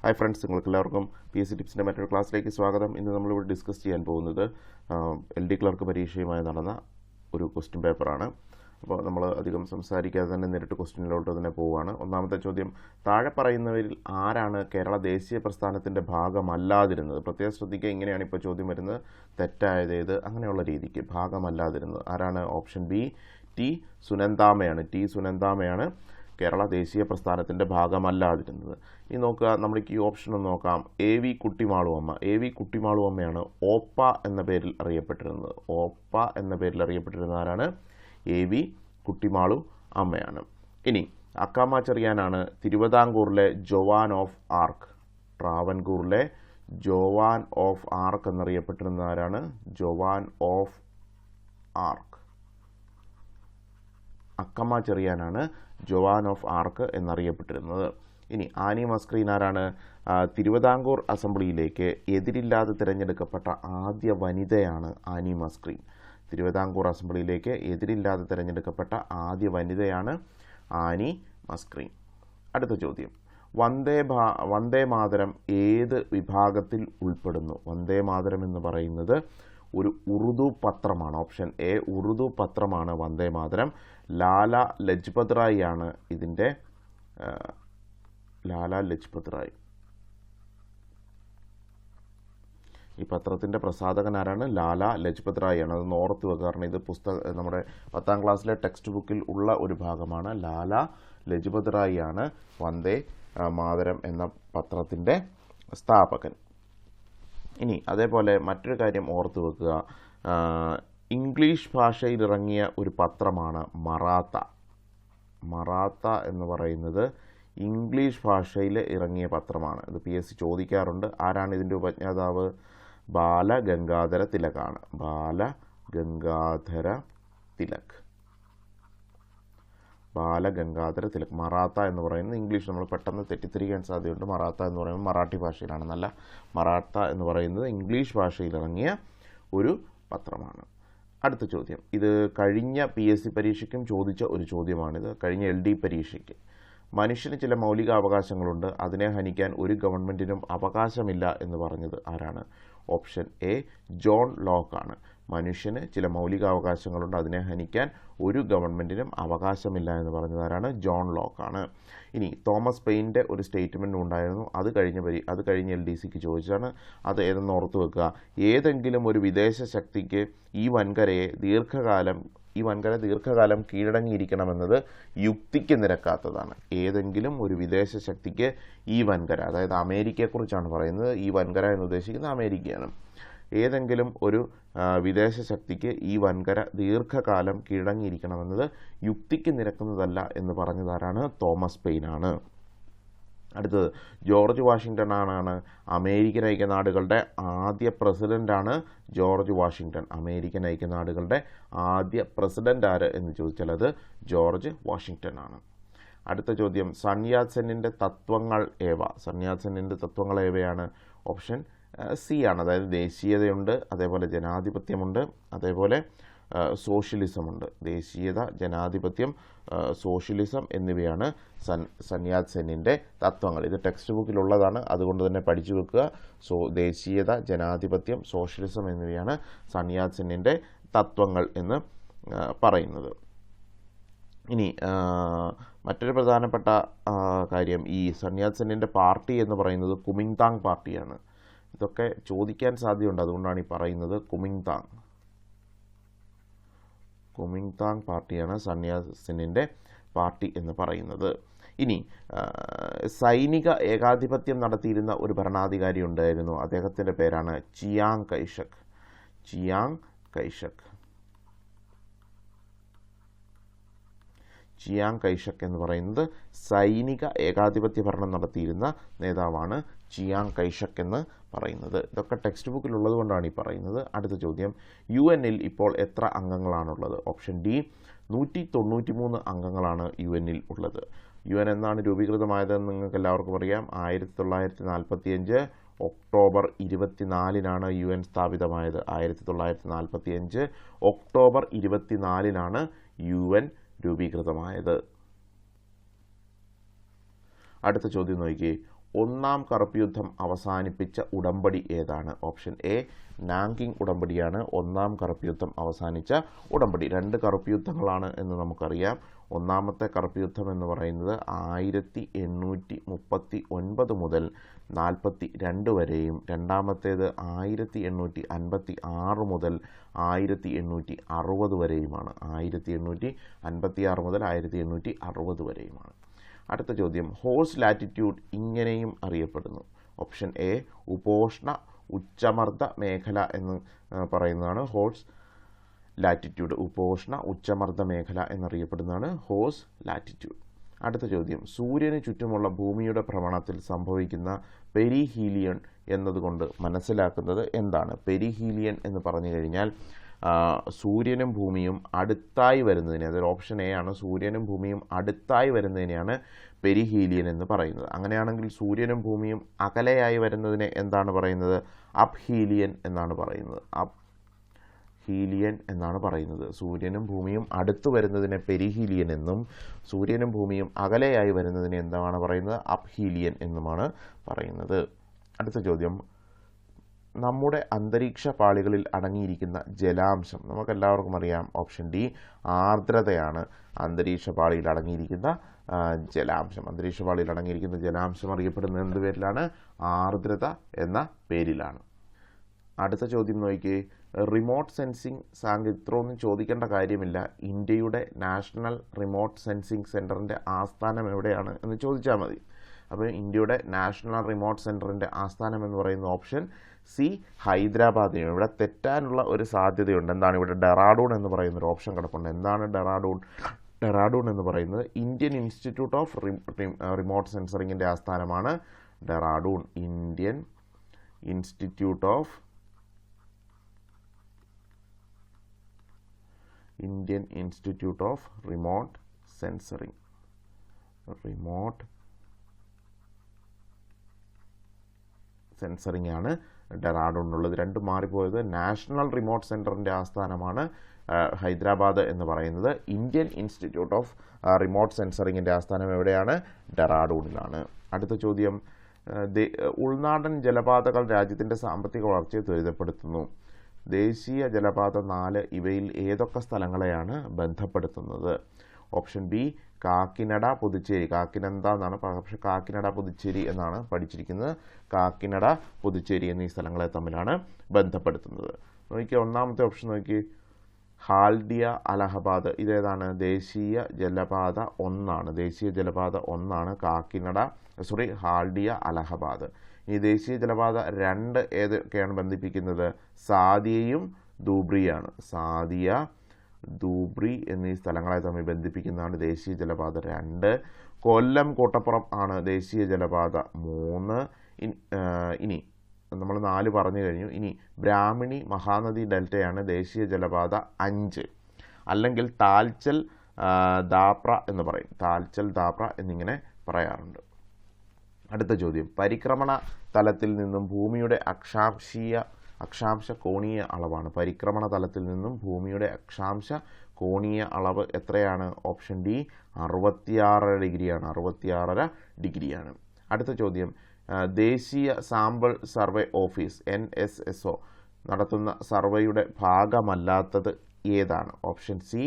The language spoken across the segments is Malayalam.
ഹായ് ഫ്രണ്ട്സ്, നിങ്ങൾക്കെല്ലാവർക്കും PSC ടിപ്സിൻ്റെ മറ്റൊരു ക്ലാസ്സിലേക്ക് സ്വാഗതം. ഇന്ന് നമ്മളിവിടെ ഡിസ്കസ് ചെയ്യാൻ പോകുന്നത് LD ക്ലർക്ക് പരീക്ഷയുമായി നടന്ന ഒരു ക്വസ്റ്റ്യൻ പേപ്പറാണ്. അപ്പോൾ നമ്മൾ അധികം സംസാരിക്കാതെ തന്നെ നേരിട്ട് ക്വസ്റ്റ്യനിലോട്ട് തന്നെ പോവുകയാണ്. ഒന്നാമത്തെ ചോദ്യം, താഴെ പറയുന്നവരിൽ ആരാണ് കേരള ദേശീയ പ്രസ്ഥാനത്തിൻ്റെ ഭാഗമല്ലാതിരുന്നത്? പ്രത്യേകം ശ്രദ്ധിക്കുക, ഇങ്ങനെയാണ് ഇപ്പോൾ ചോദ്യം വരുന്നത്. തെറ്റായത് ഏത്? അങ്ങനെയുള്ള രീതിക്ക് ഭാഗമല്ലാതിരുന്നത് ആരാണ്? ഓപ്ഷൻ ബി ടി സുനന്ദാമയാണ്. ടി സുനന്ദാമയാണ് കേരള ദേശീയ പ്രസ്ഥാനത്തിൻ്റെ ഭാഗമല്ലാതിരുന്നത്. ഇനി നോക്കുക, നമ്മൾക്ക് ഈ ഓപ്ഷൻ ഒന്ന് നോക്കാം. AV കുട്ടിമാളുവമ്മ. AV കുട്ടിമാളുവമ്മയാണ് ഓപ്പ എന്ന പേരിൽ അറിയപ്പെട്ടിരുന്നത്. ഓപ്പ എന്ന പേരിൽ അറിയപ്പെട്ടിരുന്ന ആരാണ്? AV കുട്ടിമാളു അമ്മയാണ്. ഇനി അക്കാമ ചെറിയാനാണ് തിരുവിതാംകൂറിലെ ജോവാൻ ഓഫ് ആർക്ക്. ട്രാവൻകൂറിലെ ജോവാൻ ഓഫ് ആർക്ക് എന്നറിയപ്പെട്ടിരുന്ന ആരാണ്? Joan of Arc. അക്കമ്മ ചെറിയാനാണ് ജോവാൻ ഓഫ് ആർക്ക് എന്നറിയപ്പെട്ടിരുന്നത്. ഇനി ആനി മസ്ക്രീൻ ആരാണ്? തിരുവിതാംകൂർ അസംബ്ലിയിലേക്ക് എതിരില്ലാതെ തിരഞ്ഞെടുക്കപ്പെട്ട ആദ്യ വനിതയാണ് ആനി മസ്ക്രീൻ. തിരുവിതാംകൂർ അസംബ്ലിയിലേക്ക് എതിരില്ലാതെ തിരഞ്ഞെടുക്കപ്പെട്ട ആദ്യ വനിതയാണ് ആനി മസ്ക്രീൻ. അടുത്ത ചോദ്യം, വന്ദേ മാതരം ഏത് വിഭാഗത്തിൽ ഉൾപ്പെടുന്നു? വന്ദേ മാതരം എന്ന് പറയുന്നത് ഒരു ഉറുദു പത്രമാണ്. ഓപ്ഷൻ എ ഉറുദു പത്രമാണ് വന്ദേ മാതരം. ലാല ലജ്പത് റായ് ആണ് ഇതിൻ്റെ ലാല ലജ്പത് റായ്. ഈ പത്രത്തിൻ്റെ പ്രസാധകനാരാണ്? ലാല ലജ്പത് റായ് ആണ്. അത് ഓർത്ത് വെക്കുക, കാരണം ഇത് നമ്മുടെ 10ാം ക്ലാസ്സിലെ ടെക്സ്റ്റ് ബുക്കിൽ ഉള്ള ഒരു ഭാഗമാണ്. ലാല ലജ്പത് റായ് ആണ് വന്ദേ മാതരം എന്ന പത്രത്തിൻ്റെ സ്ഥാപകൻ. ഇനി അതേപോലെ മറ്റൊരു കാര്യം ഓർത്ത് വെക്കുക, ഇംഗ്ലീഷ് ഭാഷയിൽ ഇറങ്ങിയ ഒരു പത്രമാണ് മറാത്ത. മറാത്ത എന്ന് പറയുന്നത് ഇംഗ്ലീഷ് ഭാഷയിൽ ഇറങ്ങിയ പത്രമാണ്. ഇത് PSC ചോദിക്കാറുണ്ട്. ആരാണ് ഇതിൻ്റെ ഉപജ്ഞാതാവ്? ബാലഗംഗാധര തിലകാണ്. ബാലഗംഗാധര തിലക്. ബാലഗംഗാധര തിലക്. മറാത്ത എന്ന് പറയുന്നത് ഇംഗ്ലീഷ്, നമ്മൾ പെട്ടെന്ന് തെറ്റിദ്ധരിക്കാൻ സാധ്യതയുണ്ട്. മറാത്ത എന്ന് പറയുന്നത് മറാഠി ഭാഷയിലാണ്. നല്ല, മറാത്ത എന്ന് പറയുന്നത് ഇംഗ്ലീഷ് ഭാഷയിൽ ഇറങ്ങിയ ഒരു പത്രമാണ്. അടുത്ത ചോദ്യം, ഇത് കഴിഞ്ഞ PSC പരീക്ഷയ്ക്കും ചോദിച്ച ഒരു ചോദ്യമാണിത്. കഴിഞ്ഞ LD പരീക്ഷയ്ക്ക്. മനുഷ്യന് ചില മൗലിക അവകാശങ്ങളുണ്ട്, അതിനെ ഹനിക്കാൻ ഒരു ഗവൺമെൻറ്റിനും അവകാശമില്ല എന്ന് പറഞ്ഞത് ആരാണ്? ഓപ്ഷൻ എ ജോൺ ലോക്ക് ആണ്. മനുഷ്യന് ചില മൗലിക അവകാശങ്ങളുണ്ട്, അതിനെ ഹനിക്കാൻ ഒരു ഗവൺമെൻറ്റിനും അവകാശമില്ല എന്ന് പറഞ്ഞത് ആരാണ്? ജോൺ ലോക്ക് ആണ്. ഇനി തോമസ് പെയിൻ്റെ ഒരു സ്റ്റേറ്റ്മെൻറ്റ് ഉണ്ടായിരുന്നു. അത് കഴിഞ്ഞ LDCക്ക് ചോദിച്ചാണ്. അത് ഏതെന്ന് ഓർത്ത് വെക്കുക. ഏതെങ്കിലും ഒരു വിദേശ ശക്തിക്ക് ഈ വൻകര ദീർഘകാലം കീഴടങ്ങിയിരിക്കണമെന്നത് യുക്തിക്ക് നിരക്കാത്തതാണ്. ഏതെങ്കിലും ഒരു വിദേശ ശക്തിക്ക് ഈ വൻകര, അതായത് അമേരിക്കയെക്കുറിച്ചാണ് പറയുന്നത്. ഈ വൻകര എന്ന് ഉദ്ദേശിക്കുന്നത് അമേരിക്കയാണ്. ഏതെങ്കിലും ഒരു വിദേശ ശക്തിക്ക് ഈ വൻകര ദീർഘകാലം കീഴടങ്ങിയിരിക്കണമെന്നത് യുക്തിക്ക് നിരക്കുന്നതല്ല എന്ന് പറഞ്ഞതാരാണ്? തോമസ് പെയിനാണ്. അടുത്തത്, ജോർജ് വാഷിങ്ടൺ ആണ് അമേരിക്കൻ ഐക്യനാടുകളുടെ ആദ്യ പ്രസിഡൻ്റാണ്. George Washington. അമേരിക്കൻ ഐക്യനാടുകളുടെ ആദ്യ പ്രസിഡൻ്റ് ആര് എന്ന് ചോദിച്ചാൽ അത് ജോർജ് വാഷിങ്ടൺ ആണ്. അടുത്ത ചോദ്യം, സൺ യാത് സെന്നിൻ്റെ തത്വങ്ങൾ ഏവ? സൺ യാത് സെന്നിൻ്റെ തത്വങ്ങൾ ഏവയാണ്? ഓപ്ഷൻ സി ആണ്. അതായത് ദേശീയതയുണ്ട്, അതേപോലെ ജനാധിപത്യമുണ്ട്, അതേപോലെ സോഷ്യലിസമുണ്ട്. ദേശീയത, ജനാധിപത്യം, സോഷ്യലിസം എന്നിവയാണ് സൺ യാത് സെന്നിൻ്റെ തത്വങ്ങൾ. ഇത് ടെക്സ്റ്റ് ബുക്കിലുള്ളതാണ്, അതുകൊണ്ട് തന്നെ പഠിച്ചു വെക്കുക. ദേശീയത, ജനാധിപത്യം, സോഷ്യലിസം എന്നിവയാണ് സൺ യാത് സെന്നിൻ്റെ തത്വങ്ങൾ എന്ന് പറയുന്നത്. ഇനി മറ്റൊരു പ്രധാനപ്പെട്ട കാര്യം, ഈ സൺ യാത് സെന്നിൻ്റെ പാർട്ടി എന്ന് പറയുന്നത് കുമിങ്താങ് പാർട്ടിയാണ്. ഇതൊക്കെ ചോദിക്കാൻ സാധ്യതയുണ്ട്, അതുകൊണ്ടാണ് ഈ പറയുന്നത്. കുമിങ്താങ് പാർട്ടിയാണ് സൺ യാത് സെന്നിൻ്റെ പാർട്ടി എന്ന് പറയുന്നത്. ഇനി സൈനിക ഏകാധിപത്യം നടത്തിയിരുന്ന ഒരു ഭരണാധികാരി ഉണ്ടായിരുന്നു. അദ്ദേഹത്തിൻ്റെ പേരാണ് ചിയാങ് കൈഷക്. ചിയാങ് കൈഷക് എന്ന് പറയുന്നത് സൈനിക ഏകാധിപത്യ ഭരണം നടത്തിയിരുന്ന നേതാവാണ് ചിയാങ് കൈഷക് എന്ന് പറയുന്നത്. ഇതൊക്കെ ടെക്സ്റ്റ് ബുക്കിലുള്ളത് കൊണ്ടാണ് ഈ പറയുന്നത്. അടുത്ത ചോദ്യം, UN-ൽ ഇപ്പോൾ എത്ര അംഗങ്ങളാണുള്ളത്? ഓപ്ഷൻ ഡി 193 അംഗങ്ങളാണ് UN-ൽ ഉള്ളത്. UN എന്നാണ് രൂപീകൃതമായതെന്ന് നിങ്ങൾക്ക് എല്ലാവർക്കും അറിയാം. 1945 ഒക്ടോബർ 24-നാണ് UN സ്ഥാപിതമായത്. 1945 ഒക്ടോബർ 24-നാണ് UN രൂപീകൃതമായത്. അടുത്ത ചോദ്യം നോക്കിയേ, ഒന്നാം കറുപ്പ് യുദ്ധം അവസാനിപ്പിച്ച ഉടമ്പടി ഏതാണ്? ഓപ്ഷൻ എ നാങ്കിങ് ഉടമ്പടിയാണ് ഒന്നാം കറുപ്പ് യുദ്ധം അവസാനിച്ച ഉടമ്പടി. 2 കറുപ്പ് യുദ്ധങ്ങളാണ് എന്ന് നമുക്കറിയാം. ഒന്നാമത്തെ കറുപ്പ് യുദ്ധം എന്ന് പറയുന്നത് 1839 മുതൽ 42 വരെയും രണ്ടാമത്തേത് 1856 മുതൽ 1860 വരെയുമാണ്. 1856 മുതൽ 1860 വരെയുമാണ്. അടുത്ത ചോദ്യം, ഹോഴ്സ് ലാറ്റിറ്റ്യൂഡ് ഇങ്ങനെയും അറിയപ്പെടുന്നു. ഓപ്ഷൻ എ ഉപോഷ്ണ ഉച്ചമർദ്ദ മേഖല എന്ന് പറയുന്നതാണ് ഹോഴ്സ് ലാറ്റിറ്റ്യൂഡ്. ഉപോഷ്ണ ഉച്ചമർദ്ദ മേഖല എന്നറിയപ്പെടുന്നതാണ് ഹോഴ്സ് ലാറ്റിറ്റ്യൂഡ്. അടുത്ത ചോദ്യം, സൂര്യന് ചുറ്റുമുള്ള ഭൂമിയുടെ ഭ്രമണത്തിൽ സംഭവിക്കുന്ന പെരിഹീലിയൻ എന്നതുകൊണ്ട് മനസ്സിലാക്കുന്നത് എന്താണ്? പെരിഹീലിയൻ എന്ന് പറഞ്ഞു കഴിഞ്ഞാൽ സൂര്യനും ഭൂമിയും അടുത്തായി വരുന്നതിനെ, അതൊരു ഓപ്ഷൻ എ ആണ്, സൂര്യനും ഭൂമിയും അടുത്തായി വരുന്നതിനെയാണ് പെരിഹീലിയൻ എന്ന് പറയുന്നത്. അങ്ങനെയാണെങ്കിൽ സൂര്യനും ഭൂമിയും അകലെയായി വരുന്നതിനെ എന്താണ് പറയുന്നത്? അപ്ഹീലിയൻ എന്നാണ് പറയുന്നത്. ഹീലിയൻ എന്നാണ് പറയുന്നത്. സൂര്യനും ഭൂമിയും അടുത്തു വരുന്നതിനെ പെരിഹീലിയൻ എന്നും സൂര്യനും ഭൂമിയും അകലെയായി വരുന്നതിനെ എന്താണ് പറയുന്നത്? അപ്ഹീലിയൻ എന്നുമാണ് പറയുന്നത്. അടുത്ത ചോദ്യം, നമ്മുടെ അന്തരീക്ഷ പാളികളിൽ അടങ്ങിയിരിക്കുന്ന ജലാംശം നമുക്കെല്ലാവർക്കും അറിയാം. ഓപ്ഷൻ ഡി ആർദ്രതയാണ് അന്തരീക്ഷ പാളിയിൽ അടങ്ങിയിരിക്കുന്ന ജലാംശം. അന്തരീക്ഷ പാളിയിൽ അടങ്ങിയിരിക്കുന്ന ജലാംശം അറിയപ്പെടുന്നത് എന്ത് പേരിലാണ്? ആർദ്രത എന്ന പേരിലാണ്. അടുത്ത ചോദ്യം നോക്കിയേ, റിമോട്ട് സെൻസിങ് സാങ്കേതിക ഇത്രയൊന്നും ചോദിക്കേണ്ട കാര്യമില്ല. ഇന്ത്യയുടെ നാഷണൽ റിമോട്ട് സെൻസിങ് സെൻറ്ററിൻ്റെ ആസ്ഥാനം എവിടെയാണ് എന്ന് ചോദിച്ചാൽ മതി. അപ്പോൾ ഇന്ത്യയുടെ നാഷണൽ റിമോട്ട് സെൻറ്ററിൻ്റെ ആസ്ഥാനം എന്ന് പറയുന്ന ഓപ്ഷൻ സി ഹൈദരാബാദിലാണ്. ഇവിടെ തെറ്റാനുള്ള ഒരു സാധ്യതയുണ്ട്. എന്താണ്? ഇവിടെ ഡെറാഡൂൺ എന്ന് പറയുന്ന ഒരു ഓപ്ഷൻ കിടപ്പുണ്ട്. എന്താണ് ഡെറാഡൂൺ? ഡെറാഡൂൺ എന്ന് പറയുന്നത് ഇന്ത്യൻ ഇൻസ്റ്റിറ്റ്യൂട്ട് ഓഫ് റിമോട്ട് സെൻസറിങ്ങിൻ്റെ ആസ്ഥാനമാണ് Dehradun. Indian institute of remote sensing. Sensing ആണ് ഡെറാഡൂണിനുള്ളത്. രണ്ടും മാറിപ്പോയത്. നാഷണൽ റിമോട്ട് സെൻറ്ററിൻ്റെ ആസ്ഥാനമാണ് ഹൈദരാബാദ് എന്ന് പറയുന്നത്. ഇന്ത്യൻ ഇൻസ്റ്റിറ്റ്യൂട്ട് ഓഫ് റിമോട്ട് സെൻസറിങ്ങിൻ്റെ ആസ്ഥാനം എവിടെയാണ്? ഡെറാഡൂണിലാണ്. അടുത്ത ചോദ്യം, ഉൾനാടൻ ജലപാതകൾ രാജ്യത്തിൻ്റെ സാമ്പത്തിക വളർച്ചയെ ത്വരിതപ്പെടുത്തുന്നു. ദേശീയ ജലപാത 4 ഇവയിൽ ഏതൊക്കെ സ്ഥലങ്ങളെയാണ് ബന്ധപ്പെടുത്തുന്നത്? Option B Kakinada Puducherry. കാക്കിനന്ദ എന്നാണ്, പക്ഷേ കാക്കിനഡ പുതുച്ചേരി എന്നാണ് പഠിച്ചിരിക്കുന്നത്. കാക്കിനഡ പുതുച്ചേരി എന്നീ സ്ഥലങ്ങളെ തമ്മിലാണ് ബന്ധപ്പെടുത്തുന്നത്. നോക്കി ഒന്നാമത്തെ ഓപ്ഷൻ നോക്കി, ഹാൽഡിയ അലഹബാദ്. ഇതേതാണ്? ദേശീയ ജലപാത 1 കാക്കിനഡ ഹാൽഡിയ അലഹബാദ്. ഈ ദേശീയ ജലപാത 2 ഏതൊക്കെയാണ് ബന്ധിപ്പിക്കുന്നത്? സാദിയയും ധൂബ്രിയാണ്. സാദിയ, ധൂബ്രി എന്നീ സ്ഥലങ്ങളെ തമ്മിൽ ബന്ധിപ്പിക്കുന്നതാണ് ദേശീയ ജലപാത 2. കൊല്ലം കോട്ടപ്പുറം ആണ് ദേശീയ ജലപാത 3. ഇനി നമ്മൾ 4 പറഞ്ഞു കഴിഞ്ഞു. ഇനി ബ്രാഹ്മിണി മഹാനദി ഡെൽറ്റയാണ് ദേശീയ ജലപാത 5. അല്ലെങ്കിൽ താൽച്ചൽ ദാപ്ര എന്ന് പറയും. താൽച്ചൽ ദാപ്ര എന്നിങ്ങനെ പറയാറുണ്ട്. അടുത്ത ചോദ്യം, പരിക്രമണ തലത്തിൽ നിന്നും ഭൂമിയുടെ അക്ഷാംശ കോണീയ അളവാണ്. പരിക്രമണ തലത്തിൽ നിന്നും ഭൂമിയുടെ അക്ഷാംശ കോണീയ അളവ് എത്രയാണ്? ഓപ്ഷൻ ഡി 66 ഡിഗ്രിയാണ്. 66 ഡിഗ്രിയാണ്. അടുത്ത ചോദ്യം, ദേശീയ സാമ്പിൾ സർവേ ഓഫീസ് NSSO നടത്തുന്ന സർവേയുടെ ഭാഗമല്ലാത്തത് ഏതാണ്? ഓപ്ഷൻ സി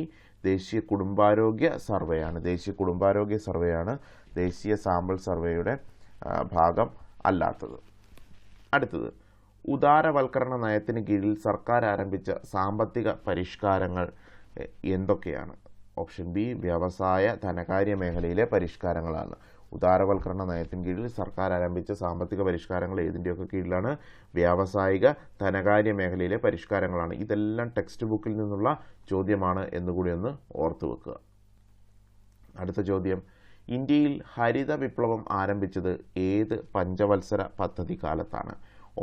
ദേശീയ കുടുംബാരോഗ്യ സർവേയാണ്. ദേശീയ കുടുംബാരോഗ്യ സർവേയാണ് ദേശീയ സാമ്പിൾ സർവേയുടെ ഭാഗം അല്ലാത്തത്. അടുത്തത്, ഉദാരവൽക്കരണ നയത്തിന് കീഴിൽ സർക്കാർ ആരംഭിച്ച സാമ്പത്തിക പരിഷ്കാരങ്ങൾ എന്തൊക്കെയാണ്? ഓപ്ഷൻ ബി വ്യവസായ ധനകാര്യ മേഖലയിലെ പരിഷ്കാരങ്ങളാണ്. ഉദാരവൽക്കരണ നയത്തിന് കീഴിൽ സർക്കാർ ആരംഭിച്ച സാമ്പത്തിക പരിഷ്കാരങ്ങൾ ഏതിൻ്റെയൊക്കെ കീഴിലാണ്? വ്യാവസായിക ധനകാര്യ മേഖലയിലെ പരിഷ്കാരങ്ങളാണ്. ഇതെല്ലാം ടെക്സ്റ്റ് ബുക്കിൽ നിന്നുള്ള ചോദ്യമാണ് എന്നുകൂടി ഒന്ന് ഓർത്തു വെക്കുക. അടുത്ത ചോദ്യം, ഇന്ത്യയിൽ ഹരിത വിപ്ലവം ആരംഭിച്ചത് ഏത് പഞ്ചവത്സര പദ്ധതി കാലത്താണ്?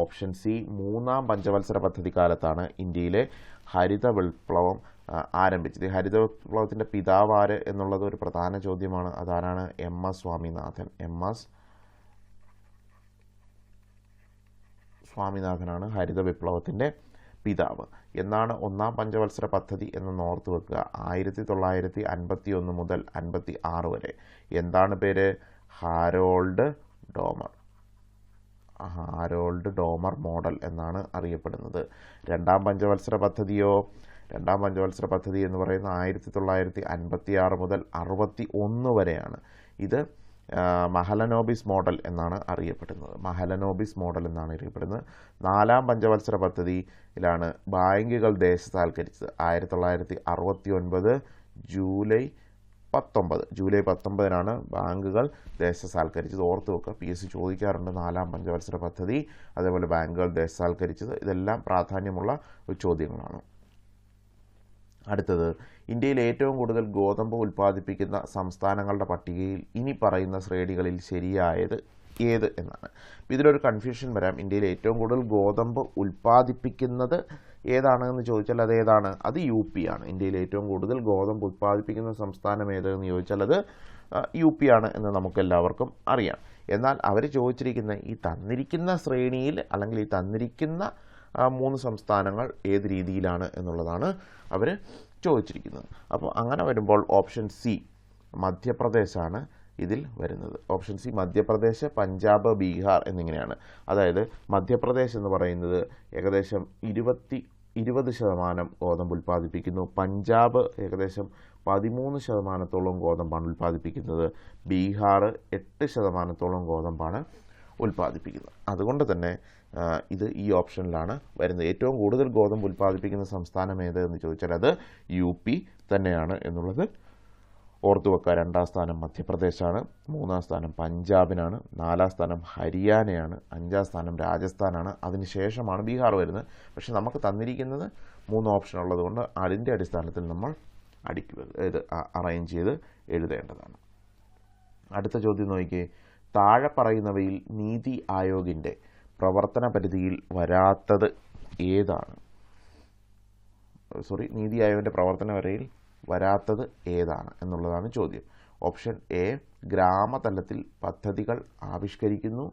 ഓപ്ഷൻ സി 3-ാം പഞ്ചവത്സര പദ്ധതി കാലത്താണ് ഇന്ത്യയിലെ ഹരിത വിപ്ലവം ആരംഭിച്ചത്. ഹരിത വിപ്ലവത്തിൻ്റെ പിതാവാര് എന്നുള്ളത് ഒരു പ്രധാന ചോദ്യമാണ്. അതാരാണ്? MS സ്വാമിനാഥൻ. MS സ്വാമിനാഥനാണ് ഹരിത വിപ്ലവത്തിൻ്റെ പിതാവ്. എന്നാണ് 1-ാം പഞ്ചവത്സര പദ്ധതി എന്ന് ഓർത്ത് വെക്കുക. 1951 മുതൽ 56 വരെ. എന്താണ് പേര്? Harold Domar. Harold Domar model എന്നാണ് അറിയപ്പെടുന്നത്. രണ്ടാം പഞ്ചവത്സര പദ്ധതിയോ? രണ്ടാം പഞ്ചവത്സര പദ്ധതി എന്ന് പറയുന്നത് 1956 മുതൽ 61 വരെയാണ്. ഇത് മഹലനോബിസ് മോഡൽ എന്നാണ് അറിയപ്പെടുന്നത്. മഹലനോബിസ് മോഡൽ എന്നാണ് അറിയപ്പെടുന്നത്. നാലാം പഞ്ചവത്സര പദ്ധതിയിലാണ് ബാങ്കുകൾ ദേശസാൽക്കരിച്ചത്. 1969 ജൂലൈ 19 ബാങ്കുകൾ ദേശസാൽക്കരിച്ചത്. ഓർത്ത് വെക്കുക, PSC ചോദിക്കാറുണ്ട് നാലാം പഞ്ചവത്സര പദ്ധതി, അതേപോലെ ബാങ്കുകൾ ദേശസാൽക്കരിച്ചത്. ഇതെല്ലാം പ്രാധാന്യമുള്ള ചോദ്യങ്ങളാണ്. അടുത്തത്, ഇന്ത്യയിൽ ഏറ്റവും കൂടുതൽ ഗോതമ്പ് ഉൽപ്പാദിപ്പിക്കുന്ന സംസ്ഥാനങ്ങളുടെ പട്ടികയിൽ ഇനി പറയുന്ന ശ്രേണികളിൽ ശരിയായത് ഏത് എന്നാണ്. ഇതിലൊരു കൺഫ്യൂഷൻ വരാം. ഇന്ത്യയിൽ ഏറ്റവും കൂടുതൽ ഗോതമ്പ് ഉൽപ്പാദിപ്പിക്കുന്നത് ഏതാണെന്ന് ചോദിച്ചാൽ അത് ഏതാണ്? അത് UP ആണ്. ഇന്ത്യയിൽ ഏറ്റവും കൂടുതൽ ഗോതമ്പ് ഉൽപ്പാദിപ്പിക്കുന്ന സംസ്ഥാനം ഏതെന്ന് ചോദിച്ചാൽ അത് UP ആണ് എന്ന് നമുക്കെല്ലാവർക്കും അറിയാം. എന്നാൽ അവർ ചോദിച്ചിരിക്കുന്ന ഈ തന്നിരിക്കുന്ന ശ്രേണിയിൽ അല്ലെങ്കിൽ ഈ തന്നിരിക്കുന്ന 3 സംസ്ഥാനങ്ങൾ ഏത് രീതിയിലാണ് എന്നുള്ളതാണ് അവർ ചോദിച്ചിരിക്കുന്നത്. അപ്പോൾ അങ്ങനെ വരുമ്പോൾ ഓപ്ഷൻ സി മധ്യപ്രദേശാണ് ഇതിൽ വരുന്നത്. ഓപ്ഷൻ സി മധ്യപ്രദേശ്, പഞ്ചാബ്, ബീഹാർ എന്നിങ്ങനെയാണ്. അതായത് മധ്യപ്രദേശ് എന്ന് പറയുന്നത് ഏകദേശം 20% ഗോതമ്പ് ഉൽപ്പാദിപ്പിക്കുന്നു. പഞ്ചാബ് ഏകദേശം 13% ഗോതമ്പാണ് ഉൽപ്പാദിപ്പിക്കുന്നത്. ബീഹാർ 8% ഗോതമ്പാണ് ഉൽപ്പാദിപ്പിക്കുന്നത്. അതുകൊണ്ട് തന്നെ ഇത് ഈ ഓപ്ഷനിലാണ് വരുന്നത്. ഏറ്റവും കൂടുതൽ ഗോതമ്പ് ഉൽപ്പാദിപ്പിക്കുന്ന സംസ്ഥാനം ഏത് എന്ന് ചോദിച്ചാൽ അത് UP തന്നെയാണ് എന്നുള്ളത് ഓർത്തു വെക്കുക. 2ാം സ്ഥാനം മധ്യപ്രദേശാണ്, 3ാം സ്ഥാനം പഞ്ചാബിനാണ്, 4ാം സ്ഥാനം ഹരിയാനയാണ്, 5ാം സ്ഥാനം രാജസ്ഥാനാണ്, അതിനുശേഷമാണ് ബീഹാർ വരുന്നത്. പക്ഷെ നമുക്ക് തന്നിരിക്കുന്നത് 3 ഓപ്ഷൻ ഉള്ളതുകൊണ്ട് അതിൻ്റെ അടിസ്ഥാനത്തിൽ നമ്മൾ ഇത് അറേഞ്ച് ചെയ്ത് എഴുതേണ്ടതാണ്. അടുത്ത ചോദ്യം നോക്കിയേ. താഴെ പറയുന്നവയിൽ നീതി ആയോഗിൻ്റെ പ്രവർത്തന പരിധിയിൽ വരാത്തത് ഏതാണ്? നീതി ആയോഗിൻ്റെ പ്രവർത്തന പരിധിയിൽ വരാത്തത് ഏതാണ് എന്നുള്ളതാണ് ചോദ്യം. ഓപ്ഷൻ എ ഗ്രാമതലത്തിൽ പദ്ധതികൾ ആവിഷ്കരിക്കുന്നു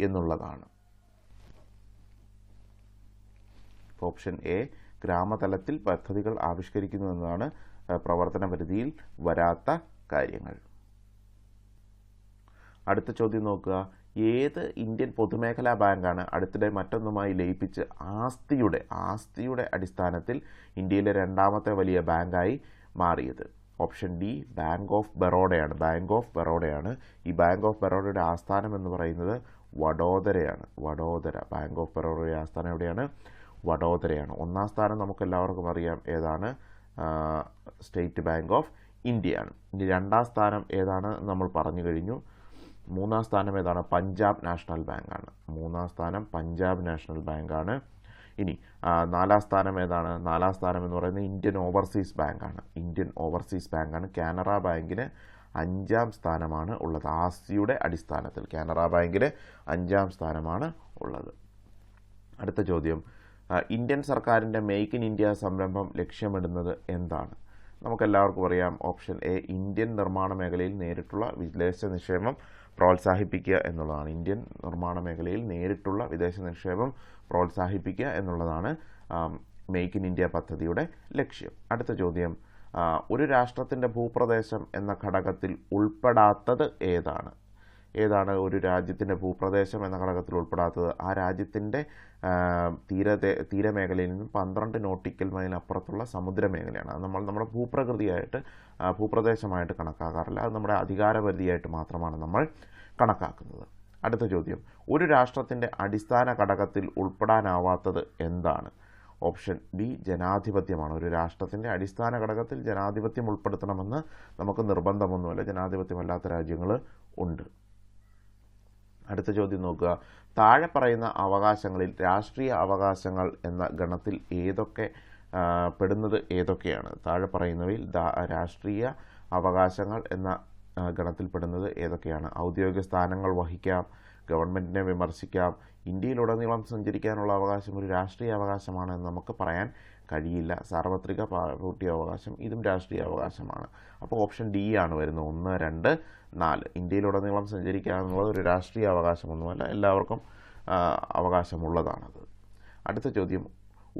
എന്നുള്ളതാണ്. ഓപ്ഷൻ എ ഗ്രാമതലത്തിൽ പദ്ധതികൾ ആവിഷ്കരിക്കുന്നു എന്നതാണ് പ്രവർത്തന പരിധിയിൽ വരാത്ത കാര്യങ്ങൾ. അടുത്ത ചോദ്യം നോക്കുക. ഏത് ഇന്ത്യൻ പൊതുമേഖലാ ബാങ്കാണ് അടുത്തിടെ മറ്റൊന്നുമായി ലയിപ്പിച്ച് ആസ്തിയുടെ അടിസ്ഥാനത്തിൽ ഇന്ത്യയിലെ 2ാമത്തെ വലിയ ബാങ്കായി മാറിയത്? ഓപ്ഷൻ ഡി ബാങ്ക് ഓഫ് ബറോഡയാണ്. ഈ ബാങ്ക് ഓഫ് ബറോഡയുടെ ആസ്ഥാനം എന്ന് പറയുന്നത് വഡോദരയാണ്. ബാങ്ക് ഓഫ് ബറോഡയുടെ ആസ്ഥാനം എവിടെയാണ്? വഡോദരയാണ്. 1ാം സ്ഥാനം നമുക്ക് എല്ലാവർക്കും അറിയാം ഏതാണ്? സ്റ്റേറ്റ് ബാങ്ക് ഓഫ് ഇന്ത്യയാണ്. ഇനി 2ാം സ്ഥാനം ഏതാണ് നമ്മൾ പറഞ്ഞു കഴിഞ്ഞു. 3ാം സ്ഥാനം ഏതാണ്? പഞ്ചാബ് നാഷണൽ ബാങ്കാണ്. ഇനി 4ാം സ്ഥാനം ഏതാണ്? 4ാം സ്ഥാനം എന്ന് പറയുന്നത് ഇന്ത്യൻ ഓവർസീസ് ബാങ്കാണ്. കാനറ ബാങ്കിന് 5ാം സ്ഥാനമാണ് ഉള്ളത്. ആസ്തിയുടെ അടിസ്ഥാനത്തിൽ കാനറ ബാങ്കിന് 5ാം സ്ഥാനമാണ് ഉള്ളത്. അടുത്ത ചോദ്യം. ഇന്ത്യൻ സർക്കാരിൻ്റെ മെയ്ക്ക് ഇൻ ഇന്ത്യ സംരംഭം ലക്ഷ്യമിടുന്നത് എന്താണ്? നമുക്കെല്ലാവർക്കും അറിയാം. ഓപ്ഷൻ എ ഇന്ത്യൻ നിർമ്മാണ മേഖലയിൽ നേരിട്ടുള്ള വിദേശ നിക്ഷേപം പ്രോത്സാഹിപ്പിക്കുക എന്നുള്ളതാണ്. ഇന്ത്യൻ നിർമ്മാണ മേഖലയിൽ നേരിട്ടുള്ള വിദേശ നിക്ഷേപം പ്രോത്സാഹിപ്പിക്കുക എന്നുള്ളതാണ് മെയ്ക്ക് ഇൻ ഇന്ത്യ പദ്ധതിയുടെ ലക്ഷ്യം. അടുത്ത ചോദ്യം. ഒരു രാഷ്ട്രത്തിൻ്റെ ഭൂപ്രദേശം എന്ന ഘടകത്തിൽ ഉൾപ്പെടാത്തത് ഏതാണ്? ഒരു രാജ്യത്തിൻ്റെ ഭൂപ്രദേശം എന്ന ഘടകത്തിൽ ഉൾപ്പെടാത്തത് ആ രാജ്യത്തിൻ്റെ തീരമേഖലയിൽ നിന്നും 12 നോട്ടിക്കൽ മൈൽ അപ്പുറത്തുള്ള സമുദ്രമേഖലയാണ്. അത് നമ്മുടെ ഭൂപ്രദേശമായിട്ട് കണക്കാക്കാറില്ല. അത് നമ്മുടെ അധികാരപരിധിയായിട്ട് മാത്രമാണ് നമ്മൾ കണക്കാക്കുന്നത്. അടുത്ത ചോദ്യം. ഒരു രാഷ്ട്രത്തിൻ്റെ അടിസ്ഥാന ഘടകത്തിൽ ഉൾപ്പെടാനാവാത്തത് എന്താണ്? ഓപ്ഷൻ ബി ജനാധിപത്യമാണ്. ഒരു രാഷ്ട്രത്തിൻ്റെ അടിസ്ഥാന ഘടകത്തിൽ ജനാധിപത്യം ഉൾപ്പെടുത്തണമെന്ന് നമുക്ക് നിർബന്ധമൊന്നുമില്ല. ജനാധിപത്യമല്ലാത്ത രാജ്യങ്ങൾ ഉണ്ട്. അടുത്ത ചോദ്യം നോക്കുക. താഴെ പറയുന്ന അവകാശങ്ങളിൽ രാഷ്ട്രീയ അവകാശങ്ങൾ എന്ന ഗണത്തിൽ പെടുന്നത് ഏതൊക്കെയാണ്? താഴെ പറയുന്നവയിൽ രാഷ്ട്രീയ അവകാശങ്ങൾ എന്ന ഗണത്തിൽപ്പെടുന്നത് ഏതൊക്കെയാണ്? ഔദ്യോഗിക സ്ഥാനങ്ങൾ വഹിക്കാം, ഗവൺമെൻറ്റിനെ വിമർശിക്കാം, ഇന്ത്യയിലുടനീളം സഞ്ചരിക്കാനുള്ള അവകാശം ഒരു രാഷ്ട്രീയ അവകാശമാണ് എന്ന് നമുക്ക് പറയാൻ കഴിയില്ല. സാർവത്രിക പൗരത്വ അവകാശം ഇതും രാഷ്ട്രീയ അവകാശമാണ്. അപ്പോൾ ഓപ്ഷൻ ഡി ആണ് വരുന്നത്. 1, 2, 4. ഇന്ത്യയിലുടനീളം സഞ്ചരിക്കാനുള്ളത് ഒരു രാഷ്ട്രീയ അവകാശമൊന്നുമല്ല, എല്ലാവർക്കും അവകാശമുള്ളതാണത്. അടുത്ത ചോദ്യം.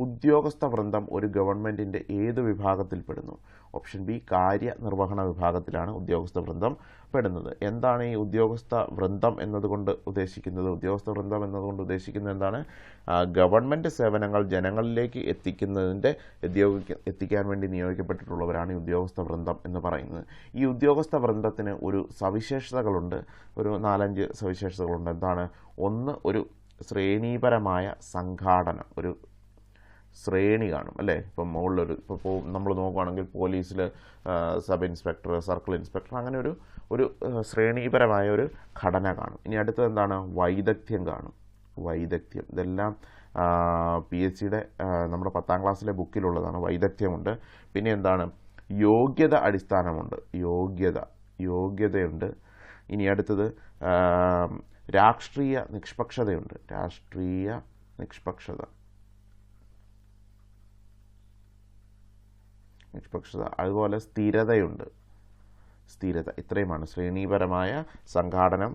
ഉദ്യോഗസ്ഥ വൃന്ദം ഒരു ഗവൺമെൻറ്റിൻ്റെ ഏത് വിഭാഗത്തിൽപ്പെടുന്നു? ഓപ്ഷൻ ബി കാര്യനിർവഹണ വിഭാഗത്തിലാണ് ഉദ്യോഗസ്ഥ വൃന്ദം പെടുന്നത്. എന്താണ് ഈ ഉദ്യോഗസ്ഥ വൃന്ദം എന്നതുകൊണ്ട് ഉദ്ദേശിക്കുന്നത്? ഉദ്യോഗസ്ഥ വൃന്ദം എന്നതുകൊണ്ട് ഉദ്ദേശിക്കുന്നത് എന്താണ്? ഗവൺമെൻറ് സേവനങ്ങൾ ജനങ്ങളിലേക്ക് എത്തിക്കാൻ വേണ്ടി നിയോഗിക്കപ്പെട്ടിട്ടുള്ളവരാണ് ഈ ഉദ്യോഗസ്ഥ വൃന്ദം എന്ന് പറയുന്നത്. ഈ ഉദ്യോഗസ്ഥ വൃന്ദത്തിന് ഒരു സവിശേഷതകളുണ്ട്, ഒരു 4-5 സവിശേഷതകളുണ്ട്. എന്താണ്? ഒന്ന്, ഒരു ശ്രേണീപരമായ സംഘാടനം, ഒരു ശ്രേണി കാണും അല്ലേ? ഇപ്പം മുകളിലൊരു ഇപ്പോൾ നമ്മൾ നോക്കുകയാണെങ്കിൽ പോലീസിൽ സബ് ഇൻസ്പെക്ടർ, സർക്കിൾ ഇൻസ്പെക്ടർ, അങ്ങനെ ഒരു ശ്രേണീപരമായ ഒരു ഘടന കാണും. ഇനി അടുത്തത് എന്താണ്? വൈദഗ്ധ്യം കാണും. വൈദഗ്ധ്യം ഇതെല്ലാം PSCയുടെ നമ്മുടെ 10ാം ക്ലാസ്സിലെ ബുക്കിലുള്ളതാണ്. വൈദഗ്ധ്യമുണ്ട്. പിന്നെ എന്താണ്? യോഗ്യത അടിസ്ഥാനമുണ്ട്. യോഗ്യതയുണ്ട്. ഇനി അടുത്തത് രാഷ്ട്രീയ നിഷ്പക്ഷതയുണ്ട്. അതുപോലെ സ്ഥിരതയുണ്ട്. ഇത്രയുമാണ്. ശ്രേണീപരമായ സംഘാടനം,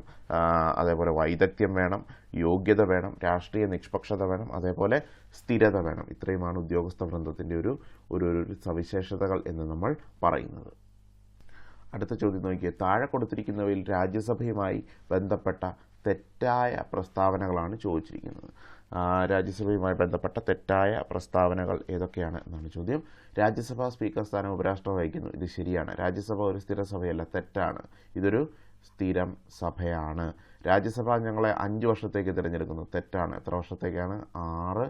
അതേപോലെ വൈദഗ്ധ്യം വേണം, യോഗ്യത വേണം, രാഷ്ട്രീയ നിഷ്പക്ഷത വേണം, അതേപോലെ സ്ഥിരത വേണം. ഇത്രയുമാണ് ഉദ്യോഗസ്ഥ വൃന്ദത്തിൻ്റെ ഒരു സവിശേഷതകൾ എന്ന് നമ്മൾ പറയുന്നത്. അടുത്ത ചോദ്യം നോക്കിയേ. താഴെ കൊടുത്തിരിക്കുന്നവയിൽ രാജ്യസഭയുമായി ബന്ധപ്പെട്ട തെറ്റായ പ്രസ്താവനകളാണ് ചോദിച്ചിരിക്കുന്നത്. രാജ്യസഭയുമായി ബന്ധപ്പെട്ട തെറ്റായ പ്രസ്താവനകൾ ഏതൊക്കെയാണ് എന്നാണ് ചോദ്യം. രാജ്യസഭാ സ്പീക്കർ സ്ഥാനം ഉപരാഷ്ട്രപതി വഹിക്കുന്നു. ഇത് ശരിയാണ്. രാജ്യസഭ ഒരു സ്ഥിര സഭയല്ല, തെറ്റാണ്. ഇതൊരു സ്ഥിരം സഭയാണ്. രാജ്യസഭാംഗങ്ങളെ 5 വർഷത്തേക്ക് തിരഞ്ഞെടുക്കുന്നു. തെറ്റാണ്. എത്ര വർഷത്തേക്കാണ്? 6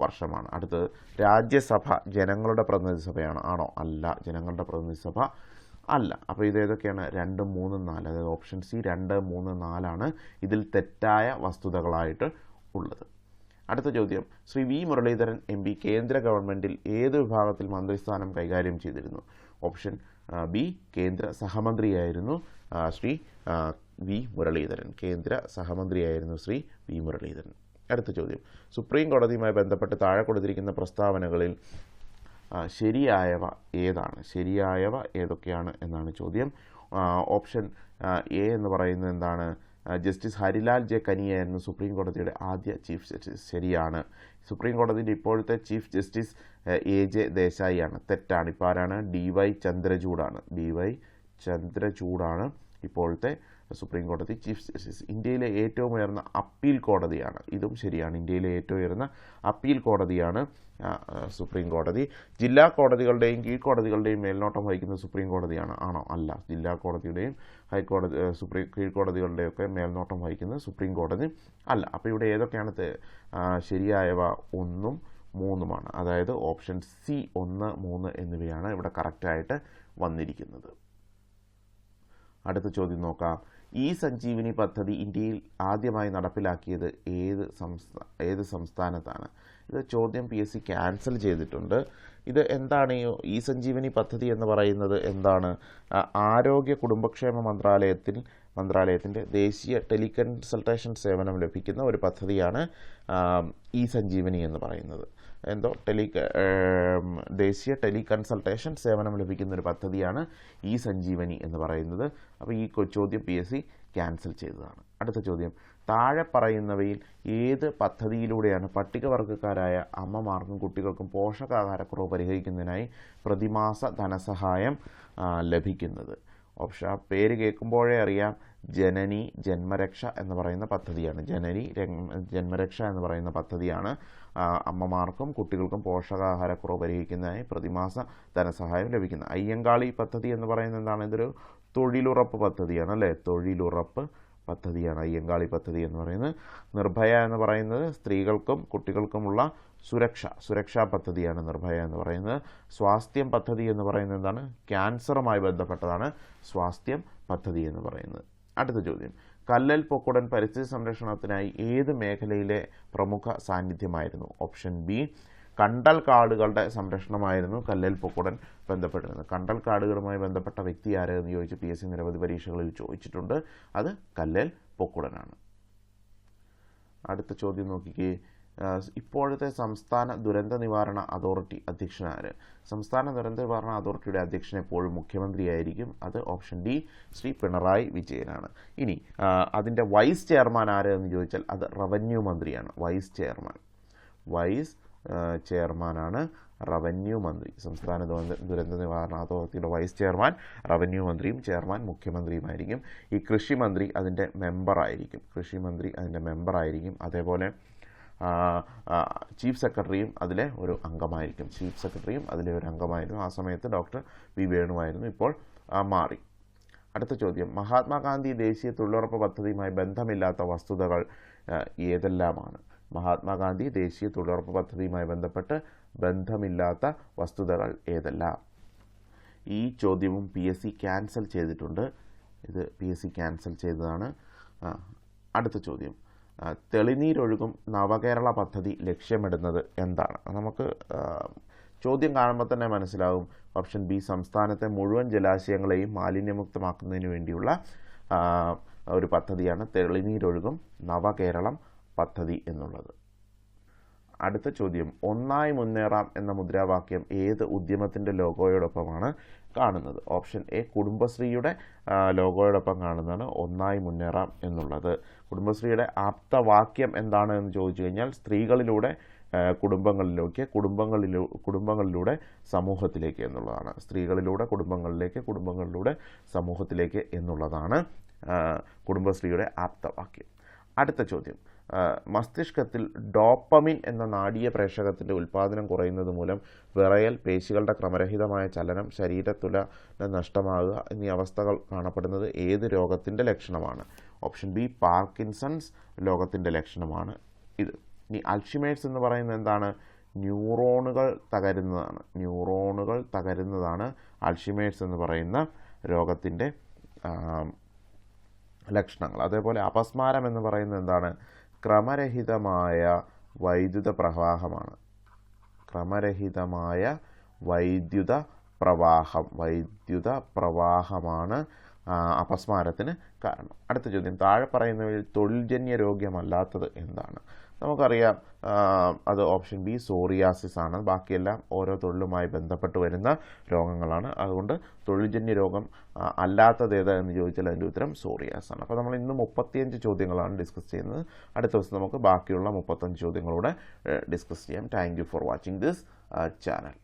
വർഷമാണ്. അടുത്തത്, രാജ്യസഭ ജനങ്ങളുടെ പ്രതിനിധി സഭയാണ്. ആണോ? അല്ല, ജനങ്ങളുടെ പ്രതിനിധി സഭ അല്ല. അപ്പോൾ ഇത് ഏതൊക്കെയാണ്? 2, 3, 4. അതായത് ഓപ്ഷൻ സി 2, 3, 4 ഇതിൽ തെറ്റായ വസ്തുതകളായിട്ട് ഉള്ളത്. അടുത്ത ചോദ്യം. ശ്രീ വി മുരളീധരൻ MP കേന്ദ്ര ഗവൺമെൻറ്റിൽ ഏത് വിഭാഗത്തിൽ മന്ത്രിസ്ഥാനം കൈകാര്യം ചെയ്തിരുന്നു? ഓപ്ഷൻ ബി കേന്ദ്ര സഹമന്ത്രിയായിരുന്നു ശ്രീ വി മുരളീധരൻ. കേന്ദ്ര സഹമന്ത്രിയായിരുന്നു ശ്രീ വി മുരളീധരൻ. അടുത്ത ചോദ്യം. സുപ്രീം കോടതിയുമായി ബന്ധപ്പെട്ട് താഴെ കൊടുത്തിരിക്കുന്ന പ്രസ്താവനകളിൽ ശരിയായവ ഏതാണ്? ശരിയായവ ഏതൊക്കെയാണ് എന്നാണ് ചോദ്യം. ഓപ്ഷൻ എ എന്ന് പറയുന്നത് എന്താണ്? ജസ്റ്റിസ് ഹരിലാൽ ജെ കനിയായിരുന്നു സുപ്രീം കോടതിയുടെ ആദ്യ ചീഫ് ജസ്റ്റിസ്. ശരിയാണ്. സുപ്രീം കോടതിയുടെ ഇപ്പോഴത്തെ ചീഫ് ജസ്റ്റിസ് AJ ദേശായിയാണ്. തെറ്റാണ്. ഇപ്പോൾ ആരാണ്? DY ചന്ദ്രചൂഡാണ് ഇപ്പോഴത്തെ സുപ്രീം കോടതി ചീഫ് ജസ്റ്റിസ്. ഇന്ത്യയിലെ ഏറ്റവും ഉയർന്ന അപ്പീൽ കോടതിയാണ്. ഇതും ശരിയാണ്. ഇന്ത്യയിലെ ഏറ്റവും ഉയർന്ന അപ്പീൽ കോടതിയാണ് സുപ്രീം കോടതി. ജില്ലാ കോടതികളുടെയും കീഴ്ക്കോടതികളുടെയും മേൽനോട്ടം വഹിക്കുന്നത് സുപ്രീം കോടതിയാണ്. ആണോ? അല്ല. ജില്ലാ കോടതിയുടെയും കീഴ്ക്കോടതികളുടെയൊക്കെ മേൽനോട്ടം വഹിക്കുന്നത് സുപ്രീം കോടതി അല്ല. അപ്പോൾ ഇവിടെ ഏതൊക്കെയാണ് ശരിയായവ? 1ഉം 3ഉമാണ്. അതായത് ഓപ്ഷൻ സി 1, 3 എന്നിവയാണ് ഇവിടെ കറക്റ്റായിട്ട് വന്നിരിക്കുന്നത്. അടുത്ത ചോദ്യം നോക്കാം. സഞ്ജീവനി പദ്ധതി ഇന്ത്യയിൽ ആദ്യമായി നടപ്പിലാക്കിയത് ഏത് സംസ്ഥാനത്താണ്? ഇത് ചോദ്യം PSC ക്യാൻസൽ ചെയ്തിട്ടുണ്ട്. ഇത് എന്താണ് ഈ സഞ്ജീവനി പദ്ധതി എന്ന് പറയുന്നത്? എന്താണ്? ആരോഗ്യ കുടുംബക്ഷേമ മന്ത്രാലയത്തിൻ്റെ ദേശീയ ടെലികൺസൾട്ടേഷൻ സേവനം ലഭിക്കുന്ന ഒരു പദ്ധതിയാണ് സഞ്ജീവനി എന്ന് പറയുന്നത്. ദേശീയ ടെലികൺസൾട്ടേഷൻ സേവനം ലഭിക്കുന്ന ഒരു പദ്ധതിയാണ് സഞ്ജീവനി എന്ന് പറയുന്നത്. അപ്പോൾ ഈ ചോദ്യം PSC ക്യാൻസൽ ചെയ്തതാണ്. അടുത്ത ചോദ്യം. താഴെ പറയുന്നവയിൽ ഏത് പദ്ധതിയിലൂടെയാണ് പട്ടികവർഗക്കാരായ അമ്മമാർക്കും കുട്ടികൾക്കും പോഷകാഹാരക്കുറവ് പരിഹരിക്കുന്നതിനായി പ്രതിമാസ ധനസഹായം ലഭിക്കുന്നത്? ഓപ്ഷൻ പേര് കേൾക്കുമ്പോഴേ അറിയാം. ജനനി ജന്മരക്ഷ എന്ന് പറയുന്ന പദ്ധതിയാണ്. ജന്മരക്ഷ എന്ന് പറയുന്ന പദ്ധതിയാണ് അമ്മമാർക്കും കുട്ടികൾക്കും പോഷകാഹാരക്കുറവ് പരിഹരിക്കുന്നതിനായി പ്രതിമാസ ധനസഹായം ലഭിക്കുന്നത്. അയ്യങ്കാളി പദ്ധതി എന്ന് പറയുന്നത് എന്താണ്? ഇതൊരു തൊഴിലുറപ്പ് പദ്ധതിയാണ് അല്ലേ? തൊഴിലുറപ്പ് പദ്ധതിയാണ് അയ്യങ്കാളി പദ്ധതി എന്ന് പറയുന്നത്. നിർഭയ എന്ന് പറയുന്നത് സ്ത്രീകൾക്കും കുട്ടികൾക്കുമുള്ള സുരക്ഷാ പദ്ധതിയാണ് നിർഭയ എന്ന് പറയുന്നത്. സ്വാസ്ഥ്യം പദ്ധതി എന്ന് പറയുന്നത് എന്താണ്? ക്യാൻസറുമായി ബന്ധപ്പെട്ടതാണ് സ്വാസ്ഥ്യം പദ്ധതി എന്ന് പറയുന്നത്. അടുത്ത ചോദ്യം. കല്ലൽ പൊക്കുടൻ പരിസ്ഥിതി സംരക്ഷണത്തിനായി ഏത് മേഖലയിലെ പ്രമുഖ സാന്നിധ്യമായിരുന്നു? ഓപ്ഷൻ ബി കണ്ടൽ കാടുകളുടെ സംരക്ഷണമായിരുന്നു കല്ലൽ പൊക്കുടൻ ബന്ധപ്പെട്ടിരുന്നത്. കണ്ടൽ കാടുകളുമായി ബന്ധപ്പെട്ട വ്യക്തി ആരെന്ന് ചോദിച്ച് PSC നിരവധി പരീക്ഷകളിൽ ചോദിച്ചിട്ടുണ്ട്. അത് കല്ലൽ പൊക്കുടനാണ്. അടുത്ത ചോദ്യം നോക്കിക്കേ. ഇപ്പോഴത്തെ സംസ്ഥാന ദുരന്ത നിവാരണ അതോറിറ്റി അധ്യക്ഷനാര്? സംസ്ഥാന ദുരന്ത നിവാരണ അതോറിറ്റിയുടെ അധ്യക്ഷൻ എപ്പോഴും മുഖ്യമന്ത്രിയായിരിക്കും. അത് ഓപ്ഷൻ ഡി ശ്രീ പിണറായി വിജയനാണ്. ഇനി അതിൻ്റെ വൈസ് ചെയർമാൻ ആര് എന്ന് ചോദിച്ചാൽ അത് റവന്യൂ മന്ത്രിയാണ്. വൈസ് ചെയർമാനാണ് റവന്യൂ മന്ത്രി. സംസ്ഥാന ദുരന്ത നിവാരണ അതോറിറ്റിയുടെ വൈസ് ചെയർമാൻ റവന്യൂ മന്ത്രിയും ചെയർമാൻ മുഖ്യമന്ത്രിയുമായിരിക്കും. ഈ കൃഷി മന്ത്രി അതിൻ്റെ മെമ്പറായിരിക്കും. അതേപോലെ ചീഫ് സെക്രട്ടറിയും അതിലെ ഒരു അംഗമായിരുന്നു. ആ സമയത്ത് ഡോക്ടർ വി വേണുവായിരുന്നു. ഇപ്പോൾ മാറി. അടുത്ത ചോദ്യം, മഹാത്മാഗാന്ധി ദേശീയ തൊഴിലുറപ്പ് പദ്ധതിയുമായി ബന്ധമില്ലാത്ത വസ്തുതകൾ ഏതെല്ലാമാണ്? മഹാത്മാഗാന്ധി ദേശീയ തൊഴിലുറപ്പ് പദ്ധതിയുമായി ബന്ധപ്പെട്ട് ബന്ധമില്ലാത്ത വസ്തുതകൾ ഏതെല്ലാം? ഈ ചോദ്യവും PSC ക്യാൻസൽ ചെയ്തിട്ടുണ്ട്. ഇത് PSC ക്യാൻസൽ ചെയ്തതാണ്. അടുത്ത ചോദ്യം, തെളിനീരൊഴുകും നവകേരള പദ്ധതി ലക്ഷ്യമിടുന്നത് എന്താണ്? നമുക്ക് ചോദ്യം കാണുമ്പോൾ തന്നെ മനസ്സിലാവും. ഓപ്ഷൻ ബി, സംസ്ഥാനത്തെ മുഴുവൻ ജലാശയങ്ങളെയും മാലിന്യമുക്തമാക്കുന്നതിന് വേണ്ടിയുള്ള ഒരു പദ്ധതിയാണ് തെളിനീരൊഴുകും നവകേരളം പദ്ധതി എന്നുള്ളത്. അടുത്ത ചോദ്യം, ഒന്നായി മുന്നേറാം എന്ന മുദ്രാവാക്യം ഏത് ഉദ്യമത്തിൻ്റെ ലോഗോയോടൊപ്പമാണ് കാണുന്നത്? ഓപ്ഷൻ എ, കുടുംബശ്രീയുടെ ലോഗോയോടൊപ്പം കാണുന്നതാണ് ഒന്നായി മുന്നേറാം എന്നുള്ളത്. കുടുംബശ്രീയുടെ ആപ്തവാക്യം എന്താണ് എന്ന് ചോദിച്ചു കഴിഞ്ഞാൽ സ്ത്രീകളിലൂടെ കുടുംബങ്ങളിലൂടെ സമൂഹത്തിലേക്ക് എന്നുള്ളതാണ്. സ്ത്രീകളിലൂടെ കുടുംബങ്ങളിലൂടെ സമൂഹത്തിലേക്ക് എന്നുള്ളതാണ് കുടുംബശ്രീയുടെ ആപ്തവാക്യം. അടുത്ത ചോദ്യം, മസ്തിഷ്കത്തിൽ ഡോപ്പമിൻ എന്ന നാഡീയ പ്രേഷകത്തിൻ്റെ ഉൽപ്പാദനം കുറയുന്നത് മൂലം വിറയൽ, പേശികളുടെ ക്രമരഹിതമായ ചലനം, ശരീരത്തുല നഷ്ടമാകുക എന്നീ അവസ്ഥകൾ കാണപ്പെടുന്നത് ഏത് രോഗത്തിൻ്റെ ലക്ഷണമാണ്? ഓപ്ഷൻ ബി, പാർക്കിൻസൺസ് രോഗത്തിൻ്റെ ലക്ഷണമാണ് ഇത്. ഇനി അൽഷിമേഴ്സ് എന്ന് പറയുന്നത് എന്താണ്? ന്യൂറോണുകൾ തകരുന്നതാണ് അൽഷിമേഴ്സ് എന്ന് പറയുന്ന രോഗത്തിൻ്റെ ലക്ഷണങ്ങൾ. അതേപോലെ അപസ്മാരം എന്ന് പറയുന്നത് എന്താണ്? ക്രമരഹിതമായ വൈദ്യുത പ്രവാഹമാണ് അപസ്മാരത്തിന് കാരണം. അടുത്ത ചോദ്യം, താഴെ പറയുന്നവയിൽ തൊഴിൽജന്യ രോഗമല്ലാത്തത് എന്താണ്? നമുക്കറിയാം അത് ഓപ്ഷൻ ബി, സോറിയാസിസ് ആണ്. ബാക്കിയെല്ലാം ഓരോ തൊഴിലുമായി ബന്ധപ്പെട്ട് വരുന്ന രോഗങ്ങളാണ്. അതുകൊണ്ട് തൊഴിൽജന്യ രോഗം അല്ലാത്തത് ഏതാ എന്ന് ചോദിച്ചാൽ അതിൻ്റെ ഉത്തരം സോറിയാസ് ആണ്. അപ്പോൾ നമ്മൾ ഇന്ന് 35 ചോദ്യങ്ങളാണ് ഡിസ്കസ് ചെയ്യുന്നത്. അടുത്ത ദിവസം നമുക്ക് ബാക്കിയുള്ള 35 ചോദ്യങ്ങളൂടെ ഡിസ്കസ് ചെയ്യാം. Thank you for watching this channel.